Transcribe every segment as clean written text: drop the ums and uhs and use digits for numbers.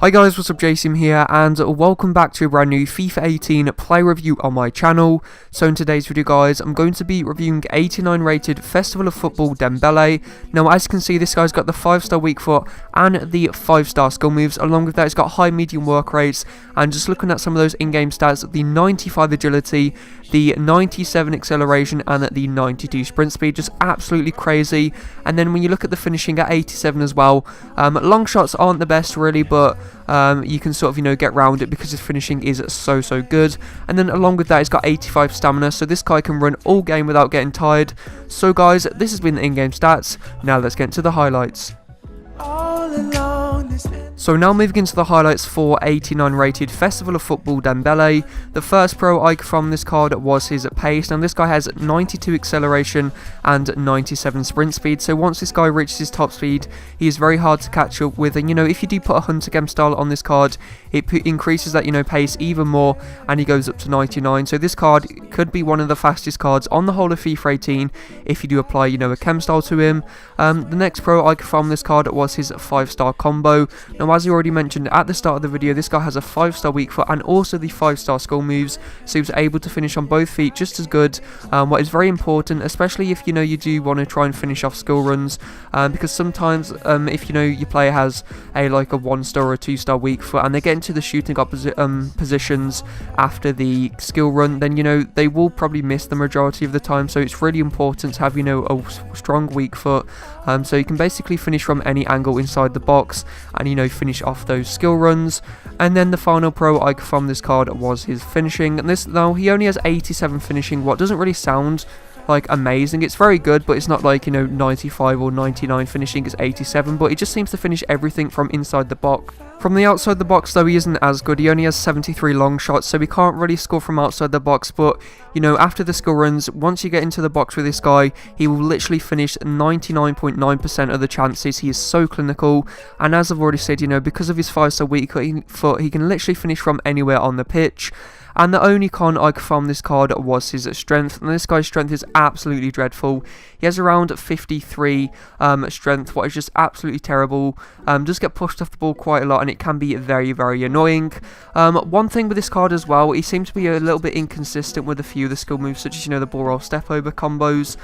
Hi guys, what's up, Jason here, and welcome back to a brand new FIFA 18 play review on my channel. So in today's video guys, I'm going to be reviewing 89 rated Festival of Football Dembele. Now as you can see, this guy's got the 5-star weak foot and the 5-star skill moves. Along with that, it's got high medium work rates, and just looking at some of those in-game stats, the 95 agility, the 97 acceleration and the 92 sprint speed, just absolutely crazy. And then when you look at the finishing at 87 as well, long shots aren't the best really, but you can sort of, get around it because his finishing is so good. And then along with that, he's got 85 stamina, so this guy can run all game without getting tired. So guys, this has been the in-game stats. Now let's get into the highlights. So now moving into the highlights for 89 rated Festival of Football Dembele. The first pro icon from this card was his pace. Now this guy has 92 acceleration and 97 sprint speed, so once this guy reaches his top speed, he is very hard to catch up with. And if you do put a Hunter Game style on this card, it increases that pace even more, and he goes up to 99. So this card could be one of the fastest cards on the whole of FIFA 18 if you do apply a chem style to him. The next pro icon from this card was his 5-star combo. Now as you already mentioned at the start of the video, this guy has a 5-star weak foot and also the 5-star skill moves, so he was able to finish on both feet just as good, what is very important, especially if you do want to try and finish off skill runs, because sometimes if your player has a 1-star or a 2-star weak foot and they get into the shooting positions after the skill run, then they will probably miss the majority of the time. So it's really important to have a strong weak foot, so you can basically finish from any angle inside the box and finish off those skill runs. And then the final pro icon from this card was his finishing, and now he only has 87 finishing, what doesn't really sound amazing. It's very good, but it's not 95 or 99 finishing. It's 87, but he just seems to finish everything from inside the box. From the outside the box though, he isn't as good. He only has 73 long shots, so he can't really score from outside the box. But after the skill runs, once you get into the box with this guy, he will literally finish 99.9% of the chances. He is so clinical, and as I've already said, because of his 5-star weak foot, he can literally finish from anywhere on the pitch. And the only con icon from this card was his strength, and this guy's strength is absolutely dreadful. He has around 53 strength, what is just absolutely terrible. Does get pushed off the ball quite a lot, and it can be very annoying. One thing with this card as well, he seems to be a little bit inconsistent with a few of the skill moves, such as the ball roll step over combos.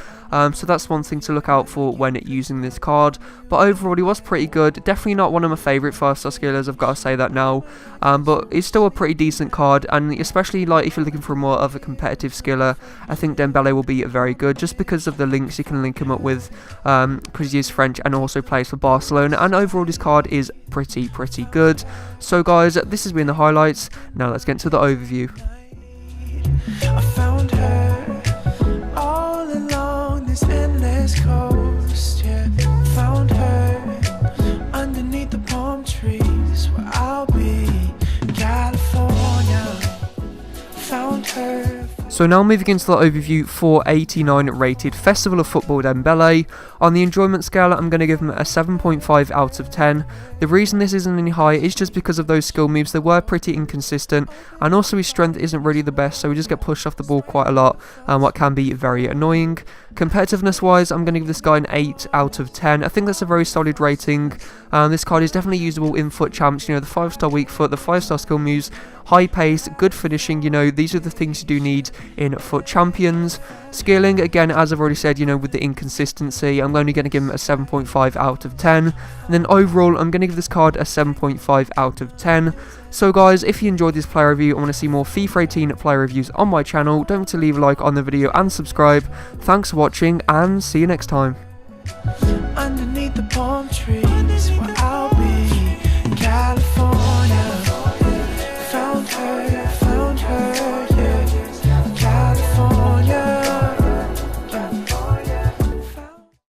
So that's one thing to look out for when using this card. But overall, he was pretty good. Definitely not one of my favourite 5-star skillers, I've got to say that now. But it's still a pretty decent card, and especially if you're looking for more of a competitive skiller, I think Dembele will be very good, just because of the links you can link him up with, because he is French and also plays for Barcelona. And overall, this card is pretty good. So guys, this has been the highlights. Now let's get into the overview. I found her all along this endless coast, yeah. Found her underneath the palm trees where I'll be, California. Found her. So now moving into the overview for 89 rated Festival of Football Dembele. On the enjoyment scale, I'm going to give him a 7.5 out of 10. The reason this isn't any higher is just because of those skill moves. They were pretty inconsistent, and also his strength isn't really the best, so we just get pushed off the ball quite a lot, what can be very annoying. Competitiveness wise, I'm going to give this guy an 8 out of 10. I think that's a very solid rating. This card is definitely usable in FUT champs, the 5-star weak foot, the 5-star skill moves, high pace, good finishing, these are the things you do need in FUT champions. Scaling, again, as I've already said, with the inconsistency, I'm only going to give him a 7.5 out of 10. And then overall, I'm going to give this card a 7.5 out of 10. So guys, if you enjoyed this player review and want to see more FIFA 18 player reviews on my channel, don't forget to leave a like on the video and subscribe. Thanks for watching, and see you next time. Underneath the palm trees where I'll be, California. Found her.